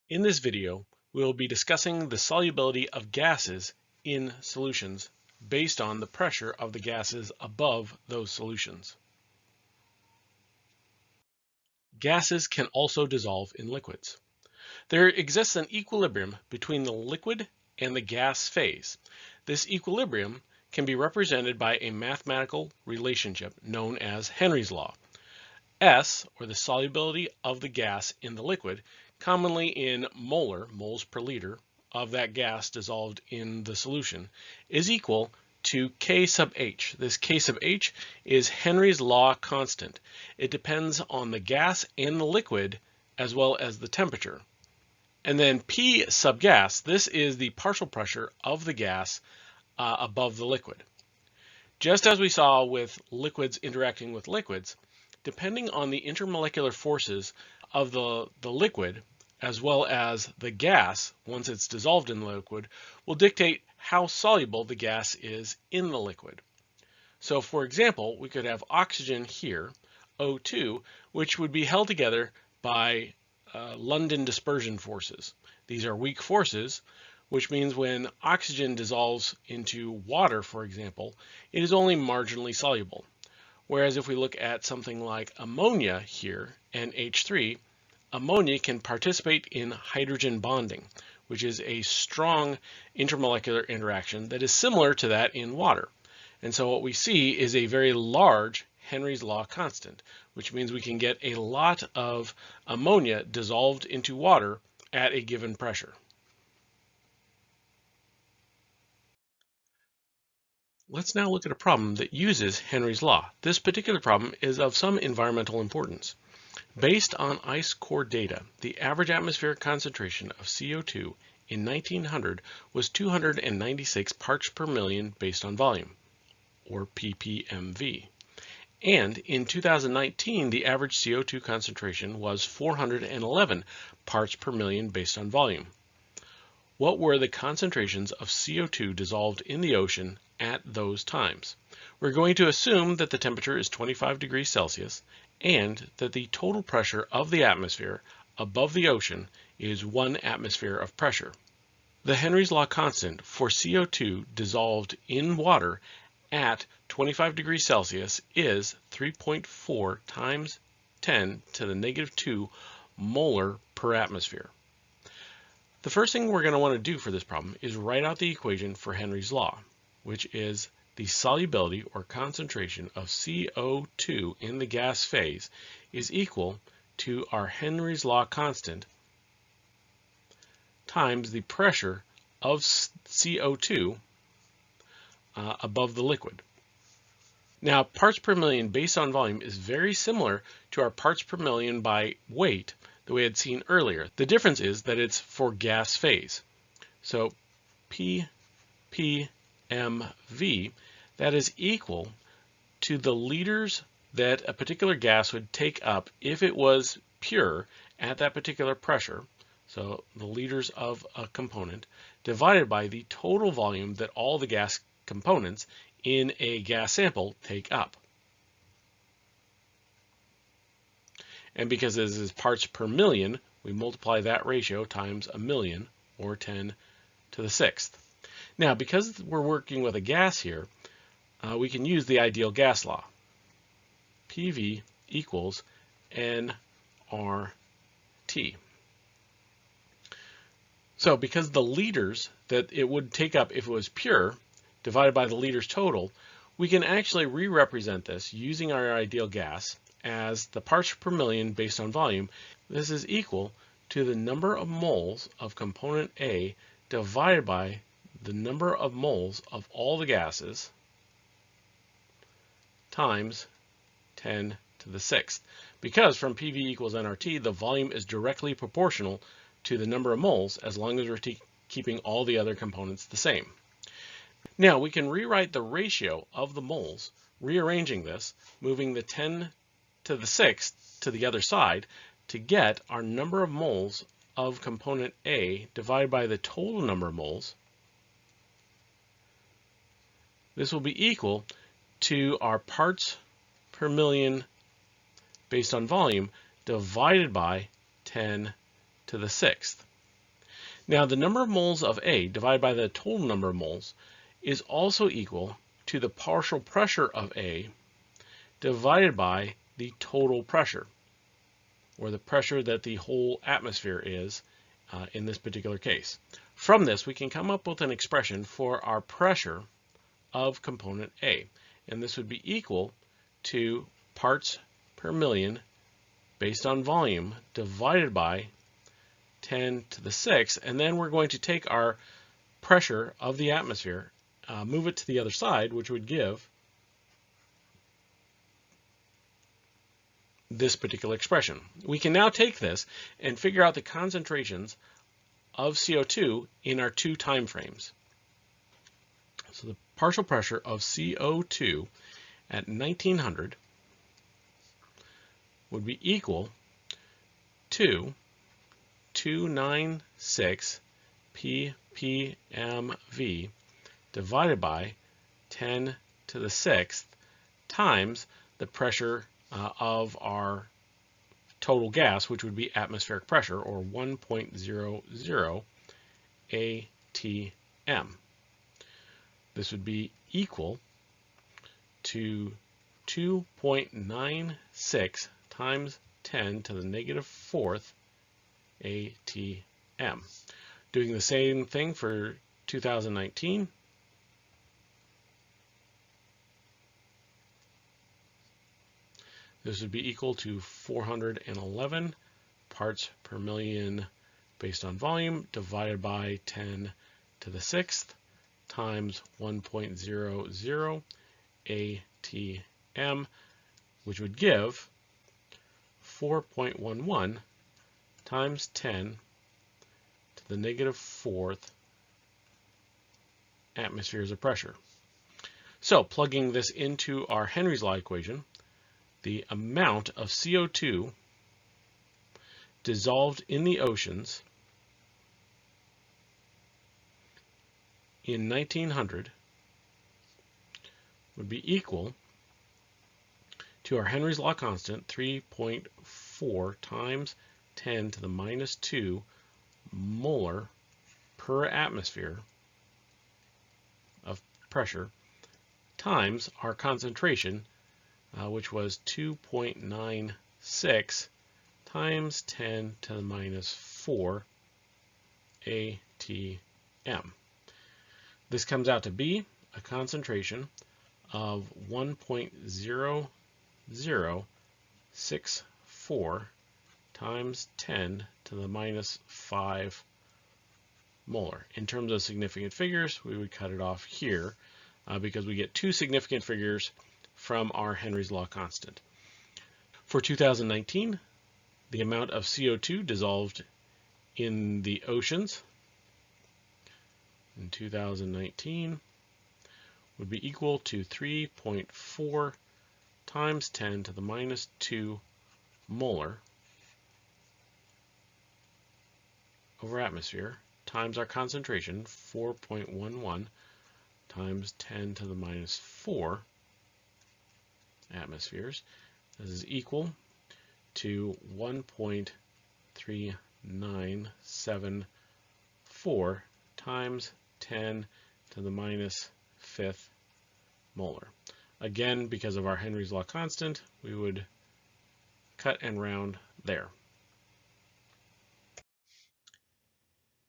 In this video, we will be discussing the solubility of gases in solutions based on the pressure of the gases above those solutions. Gases can also dissolve in liquids. There exists an equilibrium between the liquid and the gas phase. This equilibrium can be represented by a mathematical relationship known as Henry's law. S, or the solubility of the gas in the liquid, commonly in moles per liter of that gas dissolved in the solution, is equal to K sub H. This K sub H is Henry's law constant. It depends on the gas and the liquid as well as the temperature. And then P sub gas, this is the partial pressure of the gas above the liquid. Just as we saw with liquids interacting with liquids, depending on the intermolecular forces of the liquid, as well as the gas, once it's dissolved in the liquid, will dictate how soluble the gas is in the liquid. So for example, we could have oxygen here, O2, which would be held together by London dispersion forces. These are weak forces, which means when oxygen dissolves into water, for example, it is only marginally soluble. Whereas if we look at something like ammonia here, NH3, ammonia can participate in hydrogen bonding, which is a strong intermolecular interaction that is similar to that in water. And so what we see is a very large Henry's law constant, which means we can get a lot of ammonia dissolved into water at a given pressure. Let's now look at a problem that uses Henry's law. This particular problem is of some environmental importance. Based on ice core data, the average atmospheric concentration of CO2 in 1900 was 296 parts per million based on volume, or ppmv. And in 2019, the average CO2 concentration was 411 parts per million based on volume. What were the concentrations of CO2 dissolved in the ocean at those times? We're going to assume that the temperature is 25 degrees Celsius and that the total pressure of the atmosphere above the ocean is 1 atmosphere of pressure. The Henry's law constant for CO2 dissolved in water at 25 degrees Celsius is 3.4 times 10 to the negative 2 molar per atmosphere. The first thing we're going to want to do for this problem is write out the equation for Henry's law, which is the solubility or concentration of CO2 in the gas phase is equal to our Henry's law constant times the pressure of CO2 above the liquid. Now, parts per million based on volume is very similar to our parts per million by weight that we had seen earlier. The difference is that it's for gas phase. So ppmv, that is equal to the liters that a particular gas would take up if it was pure at that particular pressure, so the liters of a component, divided by the total volume that all the gas components in a gas sample take up. And because this is parts per million, we multiply that ratio times a million, or 10 to the 6th. Now, because we're working with a gas here, we can use the ideal gas law. PV equals nRT. So because the liters that it would take up if it was pure, divided by the liters total, we can actually re-represent this using our ideal gas as the parts per million based on volume. This is equal to the number of moles of component A divided by the number of moles of all the gases times 10 to the 6th. Because from PV equals nRT, the volume is directly proportional to the number of moles as long as we're keeping all the other components the same. Now we can rewrite the ratio of the moles, rearranging this, moving the 10 to the 6th to the other side to get our number of moles of component A divided by the total number of moles. This will be equal to our parts per million based on volume divided by 10 to the 6th. Now, the number of moles of A divided by the total number of moles is also equal to the partial pressure of A divided by the total pressure, or the pressure that the whole atmosphere is in this particular case. From this, we can come up with an expression for our pressure of component A, and this would be equal to parts per million based on volume divided by 10 to the 6th, and then we're going to take our pressure of the atmosphere, move it to the other side, which would give this particular expression. We can now take this and figure out the concentrations of CO2 in our two time frames. So the partial pressure of CO2 at 1900 would be equal to 296 ppmv divided by 10 to the 6th times the pressure of our total gas, which would be atmospheric pressure, or 1.00 atm. This would be equal to 2.96 times 10 to the negative 4th atm. Doing the same thing for 2019. This would be equal to 411 parts per million based on volume divided by 10 to the 6th times 1.00 atm, which would give 4.11 times 10 to the negative 4th atmospheres of pressure. So plugging this into our Henry's law equation, the amount of CO2 dissolved in the oceans in 1900 would be equal to our Henry's law constant, 3.4 times 10 to the minus 2 molar per atmosphere of pressure, times our concentration, which was 2.96 times 10 to the minus 4 atm. This comes out to be a concentration of 1.0064 times 10 to the minus 5 molar. In terms of significant figures, we would cut it off here because we get two significant figures from our Henry's law constant. For 2019, the amount of CO2 dissolved in the oceans in 2019 would be equal to 3.4 times 10 to the minus 2 molar over atmosphere times our concentration, 4.11 times 10 to the minus 4 atmospheres. This is equal to 1.3974 times 10 to the minus 5th molar. Again, because of our Henry's law constant, we would cut and round there.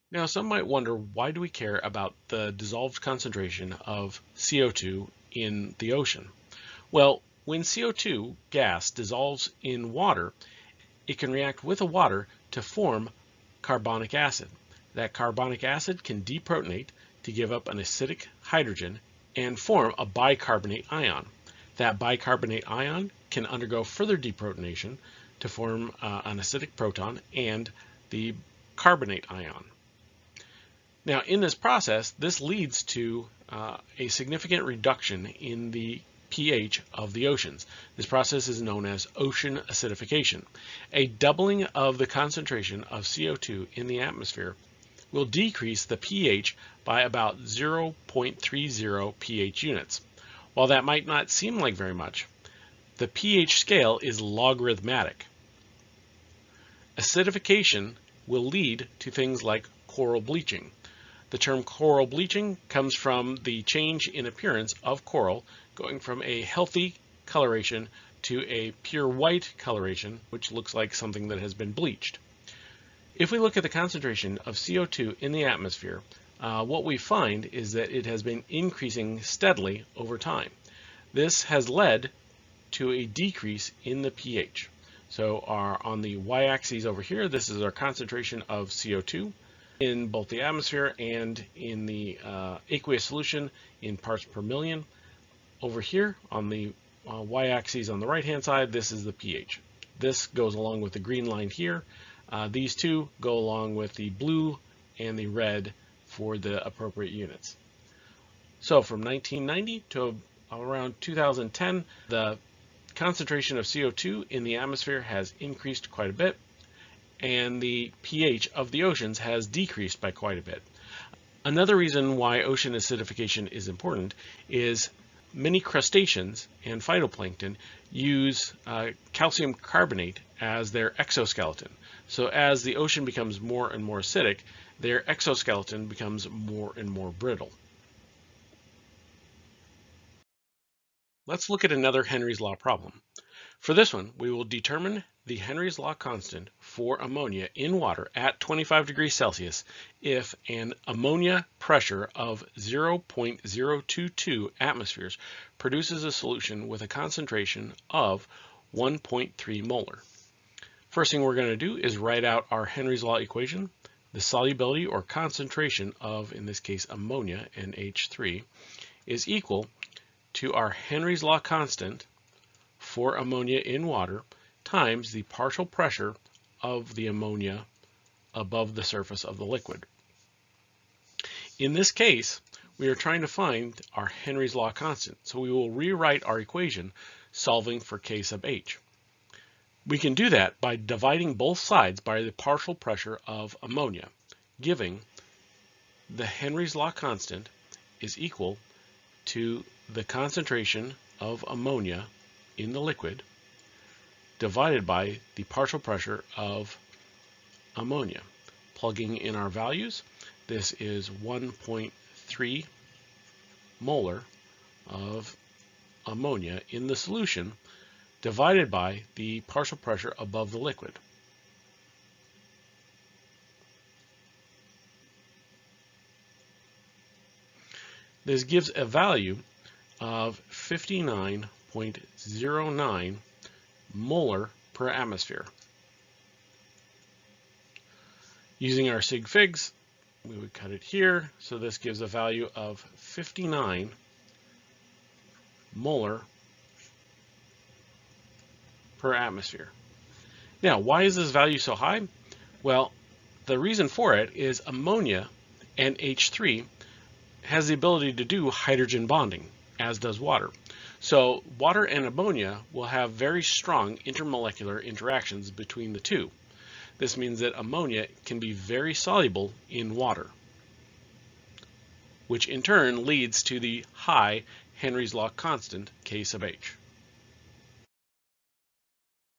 Now, some might wonder, why do we care about the dissolved concentration of CO2 in the ocean? Well, when CO2 gas dissolves in water, it can react with the water to form carbonic acid. That carbonic acid can deprotonate to give up an acidic hydrogen and form a bicarbonate ion. That bicarbonate ion can undergo further deprotonation to form an acidic proton and the carbonate ion. Now, in this process, this leads to a significant reduction in the pH of the oceans. This process is known as ocean acidification. A doubling of the concentration of CO2 in the atmosphere will decrease the pH by about 0.30 pH units. While that might not seem like very much, the pH scale is logarithmic. Acidification will lead to things like coral bleaching. The term coral bleaching comes from the change in appearance of coral going from a healthy coloration to a pure white coloration, which looks like something that has been bleached. If we look at the concentration of CO2 in the atmosphere, what we find is that it has been increasing steadily over time. This has led to a decrease in the pH. So on the y-axis over here, this is our concentration of CO2 in both the atmosphere and in the aqueous solution in parts per million. Over here on the y-axis on the right-hand side, this is the pH. This goes along with the green line here. These two go along with the blue and the red for the appropriate units. So from 1990 to around 2010, the concentration of CO2 in the atmosphere has increased quite a bit, and the pH of the oceans has decreased by quite a bit. Another reason why ocean acidification is important is many crustaceans and phytoplankton use calcium carbonate as their exoskeleton. So as the ocean becomes more and more acidic, their exoskeleton becomes more and more brittle. Let's look at another Henry's Law problem. For this one, we will determine the Henry's Law constant for ammonia in water at 25 degrees Celsius if an ammonia pressure of 0.022 atmospheres produces a solution with a concentration of 1.3 molar. First thing we're going to do is write out our Henry's Law equation. The solubility or concentration of, in this case, ammonia, NH3, is equal to our Henry's Law constant for ammonia in water times the partial pressure of the ammonia above the surface of the liquid. In this case, we are trying to find our Henry's Law constant, so we will rewrite our equation solving for K sub H. We can do that by dividing both sides by the partial pressure of ammonia, giving the Henry's Law constant is equal to the concentration of ammonia in the liquid divided by the partial pressure of ammonia. Plugging in our values, this is 1.3 molar of ammonia in the solution divided by the partial pressure above the liquid. This gives a value of 59.09 molar per atmosphere. Using our sig figs, we would cut it here, so this gives a value of 59 molar per atmosphere. Now, why is this value so high? Well, the reason for it is ammonia, NH3, has the ability to do hydrogen bonding, as does water. So water and ammonia will have very strong intermolecular interactions between the two. This means that ammonia can be very soluble in water, which in turn leads to the high Henry's Law constant, K sub H.